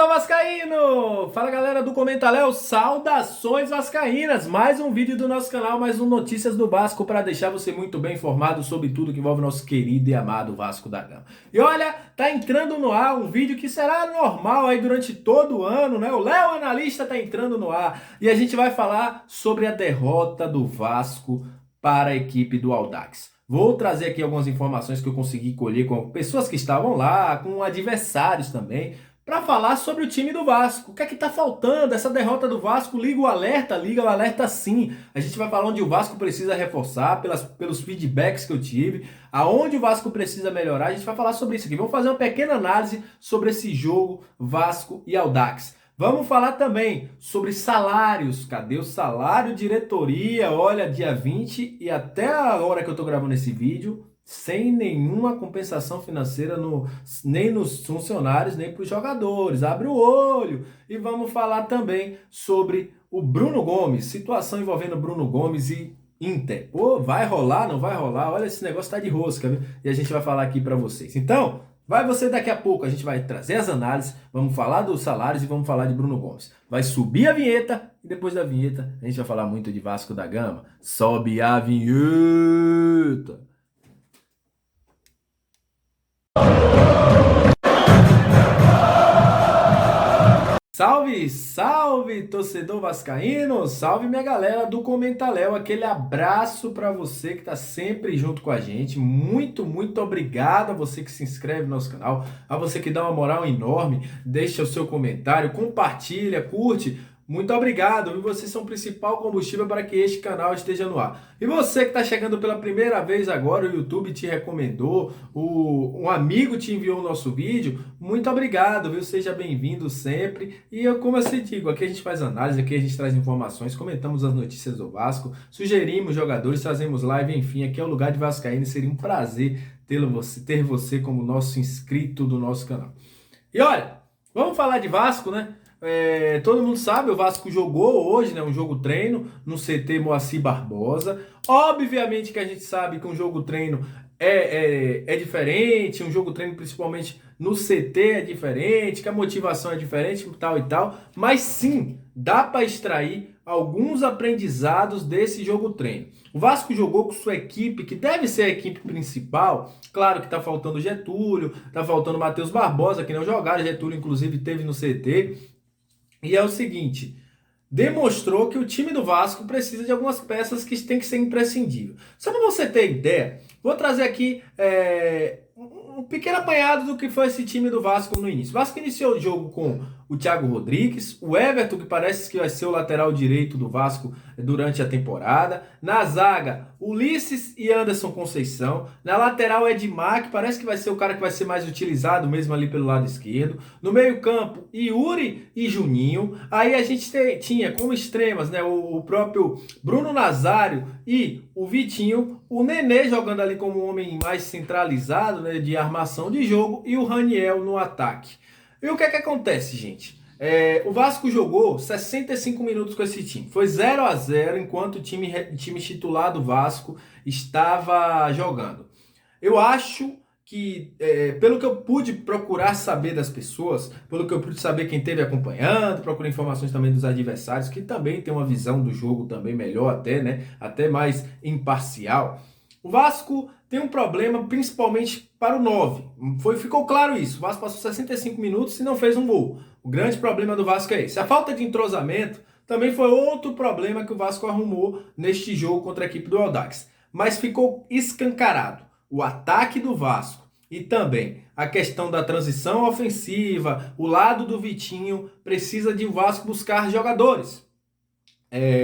Fala Vascaíno! Fala galera do Comentaléu, saudações vascaínas! Mais um vídeo do nosso canal, mais um Notícias do Vasco para deixar você muito bem informado sobre tudo que envolve nosso querido e amado Vasco da Gama. E olha, tá entrando no ar um vídeo que será normal aí durante todo o ano, né? O Léo Analista tá entrando no ar e a gente vai falar sobre a derrota do Vasco para a equipe do Audax. Vou trazer aqui algumas informações que eu consegui colher com pessoas que estavam lá, com adversários também, para falar sobre o time do Vasco. O que é que tá faltando? Essa derrota do Vasco, liga o alerta sim. A gente vai falar onde o Vasco precisa reforçar, pelos feedbacks que eu tive, aonde o Vasco precisa melhorar. A gente vai falar sobre isso aqui. Vamos fazer uma pequena análise sobre esse jogo Vasco e Audax. Vamos falar também sobre salários. Cadê o salário, diretoria? Olha, dia 20 e até a hora que eu tô gravando esse vídeo, sem nenhuma compensação financeira nem nos funcionários, nem para os jogadores. Abre o olho. E vamos falar também sobre o Bruno Gomes, situação envolvendo Bruno Gomes e Inter. Pô, vai rolar, não vai rolar? Olha, esse negócio tá de rosca, viu? E a gente vai falar aqui para vocês. Então, vai você daqui a pouco, a gente vai trazer as análises, vamos falar dos salários e vamos falar de Bruno Gomes. Vai subir a vinheta e depois da vinheta a gente vai falar muito de Vasco da Gama. Sobe a vinheta! Salve, salve, torcedor vascaíno! Salve minha galera do Comentaléu, aquele abraço para você que tá sempre junto com a gente. Muito obrigado a você que se inscreve no nosso canal, a você que dá uma moral enorme, deixa o seu comentário, compartilha, curte. Muito obrigado, e vocês são o principal combustível para que este canal esteja no ar. E você que está chegando pela primeira vez agora, o YouTube te recomendou, um amigo te enviou o nosso vídeo, muito obrigado, viu? Seja bem-vindo sempre. E como eu sempre digo, aqui a gente faz análise, aqui a gente traz informações, comentamos as notícias do Vasco, sugerimos jogadores, trazemos live, enfim, aqui é o lugar de Vascaíno, seria um prazer ter você como nosso inscrito do nosso canal. E olha, vamos falar de Vasco, né? Todo mundo sabe, o Vasco jogou hoje, né, um jogo treino no CT Moacir Barbosa. Obviamente que a gente sabe que um jogo treino é diferente, um jogo treino principalmente no CT é diferente, que a motivação é diferente e tal, mas sim, dá para extrair alguns aprendizados desse jogo treino. O Vasco jogou com sua equipe, que deve ser a equipe principal. Claro que tá faltando Getúlio, tá faltando Matheus Barbosa, que não jogaram. Getúlio, inclusive, teve no CT. E é o seguinte, demonstrou que o time do Vasco precisa de algumas peças que tem que ser imprescindível. Só para você ter ideia, vou trazer aqui um pequeno apanhado do que foi esse time do Vasco no início. O Vasco iniciou o jogo com o Thiago Rodrigues, o Everton, que parece que vai ser o lateral direito do Vasco durante a temporada. Na zaga, Ulisses e Anderson Conceição. Na lateral, Edmar, que parece que vai ser o cara que vai ser mais utilizado mesmo ali pelo lado esquerdo. No meio-campo, Yuri e Juninho. Aí a gente tinha como extremas, né, o próprio Bruno Nazário e o Vitinho. O Nenê jogando ali como um homem mais centralizado, né, de armação de jogo. E o Raniel no ataque. E o que é que acontece, gente? O Vasco jogou 65 minutos com esse time. Foi 0-0 enquanto o time titular do Vasco estava jogando. Eu acho que, pelo que eu pude procurar saber das pessoas, pelo que eu pude saber quem esteve acompanhando, procurei informações também dos adversários, que também tem uma visão do jogo também melhor até, né? Até mais imparcial. O Vasco tem um problema principalmente para o 9. Ficou claro isso. O Vasco passou 65 minutos e não fez um gol. O grande problema do Vasco é esse. A falta de entrosamento também foi outro problema que o Vasco arrumou neste jogo contra a equipe do Audax. Mas ficou escancarado o ataque do Vasco e também a questão da transição ofensiva, o lado do Vitinho precisa de o Vasco buscar jogadores.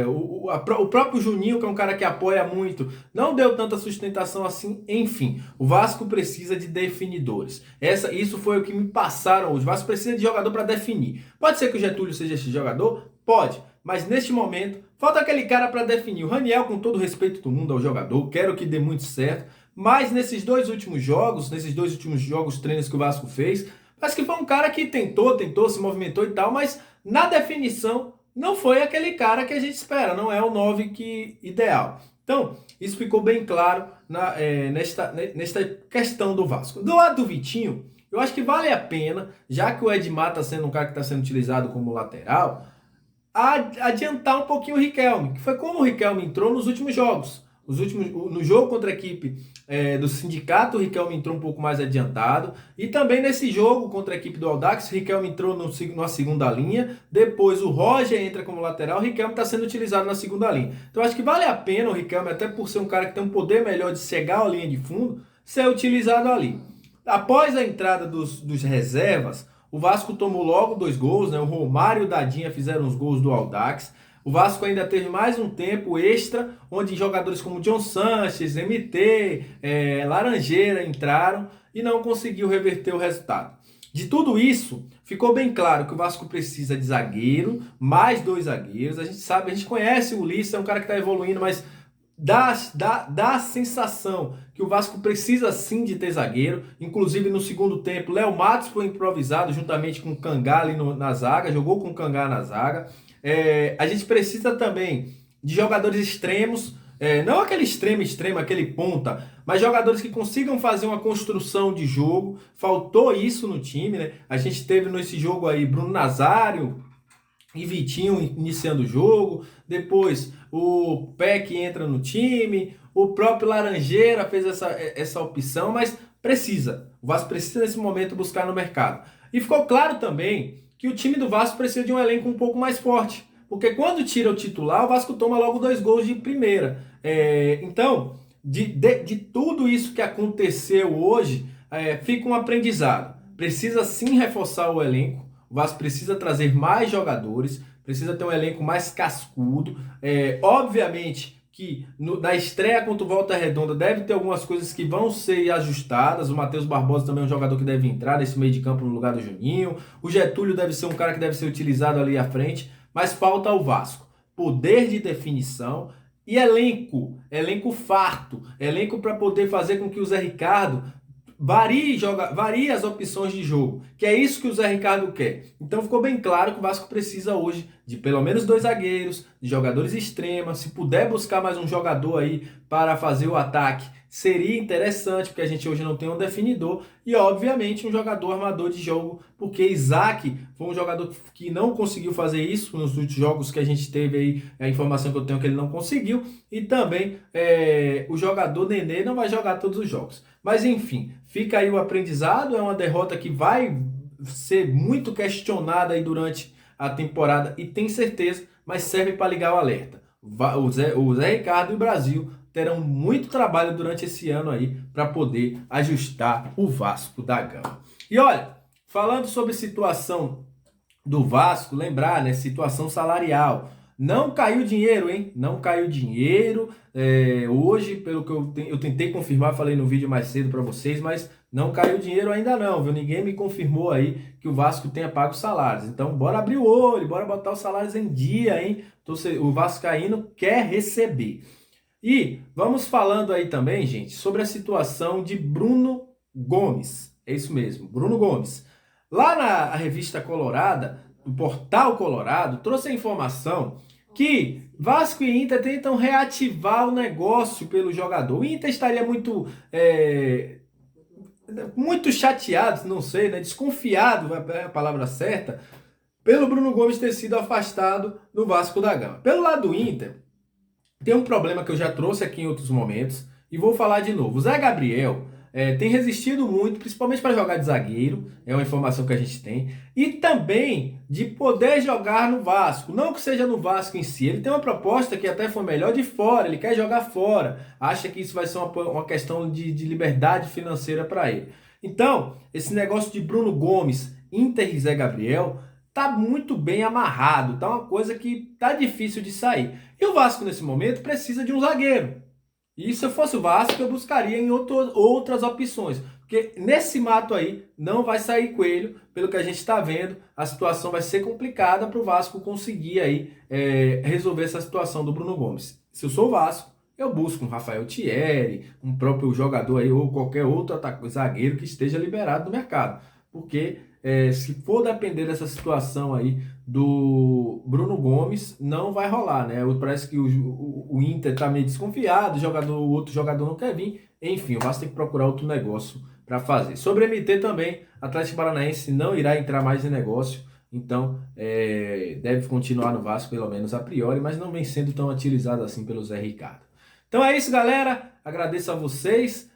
O próprio Juninho, que é um cara que apoia muito, não deu tanta sustentação assim. Enfim, o Vasco precisa de definidores. Isso foi o que me passaram hoje. O Vasco precisa de jogador para definir. Pode ser que o Getúlio seja esse jogador? Pode. Mas neste momento, falta aquele cara para definir. O Raniel, com todo o respeito do mundo ao jogador, quero que dê muito certo. Mas nesses dois últimos jogos treinos que o Vasco fez, parece que foi um cara que tentou, se movimentou e tal, mas na definição não foi aquele cara que a gente espera, não é o 9 ideal. Então, isso ficou bem claro nesta questão do Vasco. Do lado do Vitinho, Eu acho que vale a pena, já que o Edmar está sendo um cara que está sendo utilizado como lateral, adiantar um pouquinho o Riquelme, que foi como o Riquelme entrou nos últimos jogos. No jogo contra a equipe do Sindicato, o Riquelme entrou um pouco mais adiantado. E também nesse jogo contra a equipe do Audax, o Riquelme entrou na segunda linha. Depois o Roger entra como lateral, o Riquelme está sendo utilizado na segunda linha. Então acho que vale a pena o Riquelme, até por ser um cara que tem um poder melhor de cegar a linha de fundo, ser utilizado ali. Após a entrada dos reservas, o Vasco tomou logo 2 gols, né? O Romário e o Dadinha fizeram os gols do Audax. O Vasco ainda teve mais um tempo extra, onde jogadores como John Sanches, MT, Laranjeira entraram e não conseguiu reverter o resultado. De tudo isso, ficou bem claro que o Vasco precisa de zagueiro, mais 2 zagueiros. A gente sabe, a gente conhece o Ulisses, é um cara que está evoluindo, mas dá a sensação que o Vasco precisa sim de ter zagueiro. Inclusive no segundo tempo, Léo Matos foi improvisado juntamente com o Kangá ali na zaga, jogou com o Kangá na zaga. A gente precisa também de jogadores extremos, não aquele extremo, aquele ponta, mas jogadores que consigam fazer uma construção de jogo. Faltou isso no time, né? A gente teve nesse jogo aí Bruno Nazário e Vitinho iniciando o jogo, depois o Peck entra no time, o próprio Laranjeira fez essa opção, mas o Vasco precisa nesse momento buscar no mercado. E ficou claro também que o time do Vasco precisa de um elenco um pouco mais forte, porque quando tira o titular, o Vasco toma logo 2 gols de primeira. Então, de tudo isso que aconteceu hoje, fica um aprendizado. Precisa sim reforçar o elenco, o Vasco precisa trazer mais jogadores, precisa ter um elenco mais cascudo. Obviamente que na estreia contra o Volta Redonda deve ter algumas coisas que vão ser ajustadas. O Matheus Barbosa também é um jogador que deve entrar nesse meio de campo no lugar do Juninho. O Getúlio deve ser um cara que deve ser utilizado ali à frente. Mas falta ao Vasco poder de definição e elenco farto, elenco para poder fazer com que o Zé Ricardo varie as opções de jogo, que é isso que o Zé Ricardo quer. Então ficou bem claro que o Vasco precisa hoje de pelo menos 2 zagueiros, de jogadores extremos. Se puder buscar mais um jogador aí para fazer o ataque, seria interessante, porque a gente hoje não tem um definidor. E obviamente um jogador armador de jogo, porque Isaac foi um jogador que não conseguiu fazer isso nos últimos jogos que a gente teve aí, a informação que eu tenho que ele não conseguiu. E também o jogador Nenê não vai jogar todos os jogos. Mas enfim, fica aí o aprendizado. É uma derrota que vai ser muito questionada aí durante a temporada e tem certeza, mas serve para ligar o alerta. O Zé Ricardo e o Brasil terão muito trabalho durante esse ano aí para poder ajustar o Vasco da Gama. E olha, falando sobre situação do Vasco, lembrar, né, situação salarial. Não caiu dinheiro, hein? Não caiu dinheiro. Hoje, pelo que eu tentei confirmar, falei no vídeo mais cedo para vocês, mas não caiu dinheiro ainda não, viu? Ninguém me confirmou aí que o Vasco tenha pago os salários. Então, bora abrir o olho, bora botar os salários em dia, hein? O vascaíno quer receber. E vamos falando aí também, gente, sobre a situação de Bruno Gomes. É isso mesmo, Bruno Gomes. Lá na revista Colorada, o Portal Colorado, trouxe a informação que Vasco e Inter tentam reativar o negócio pelo jogador. O Inter estaria muito chateado, não sei, né, desconfiado, é a palavra certa, pelo Bruno Gomes ter sido afastado do Vasco da Gama. Pelo lado do Inter, tem um problema que eu já trouxe aqui em outros momentos e vou falar de novo. O Zé Gabriel tem resistido muito, principalmente para jogar de zagueiro, é uma informação que a gente tem, e também de poder jogar no Vasco. Não que seja no Vasco em si, ele tem uma proposta que até foi melhor de fora, ele quer jogar fora, acha que isso vai ser uma questão de liberdade financeira para ele. Então, esse negócio de Bruno Gomes, Inter e Zé Gabriel, tá muito bem amarrado, tá uma coisa que tá difícil de sair. E o Vasco, nesse momento, precisa de um zagueiro. E se eu fosse o Vasco, eu buscaria em outras opções. Porque nesse mato aí, não vai sair coelho. Pelo que a gente está vendo, a situação vai ser complicada para o Vasco conseguir aí, resolver essa situação do Bruno Gomes. Se eu sou o Vasco, eu busco um Rafael Thierry, um próprio jogador aí, ou qualquer outro zagueiro que esteja liberado do mercado. Porque se for depender dessa situação aí do Bruno Gomes, não vai rolar, né? Parece que o Inter tá meio desconfiado, o outro jogador não quer vir. Enfim, o Vasco tem que procurar outro negócio para fazer. Sobre MT também, Atlético Paranaense não irá entrar mais em negócio, então deve continuar no Vasco, pelo menos a priori, mas não vem sendo tão utilizado assim pelo Zé Ricardo. Então é isso, galera. Agradeço a vocês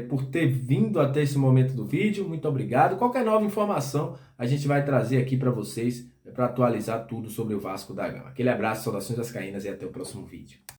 por ter vindo até esse momento do vídeo. Muito obrigado. Qualquer nova informação a gente vai trazer aqui para vocês para atualizar tudo sobre o Vasco da Gama. Aquele abraço, saudações vascaínas e até o próximo vídeo.